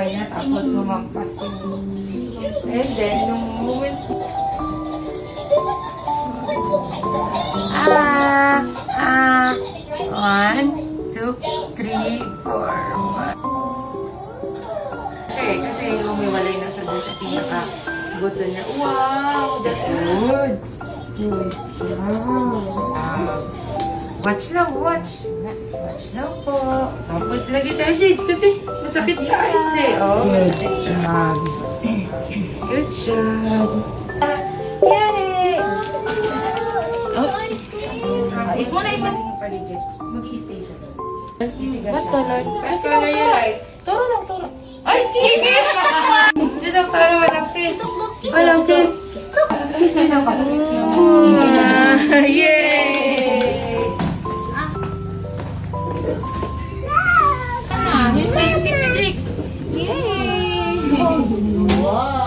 kamay niya, tapos humampas yung... And then, nung moment... One, two, three, four. Kasi humiwalay na siya dun sa pinaka-buto niya. Wow, that's good. Good. Wow. Watch lang, watch. Watch lang po. Tapos lagi tayo shades kasi masakit sa eyes eh. Oh, good job. Good job. Yay! Oh, ito na ito. Paligid. Mag-i-stay siya. What color? What color you like? Turo lang, turo. Ay, kiss! Dito para walang kiss. Walang kiss. Kiss na lang pa. Yay! Here's scientific tricks. Yay! Wow!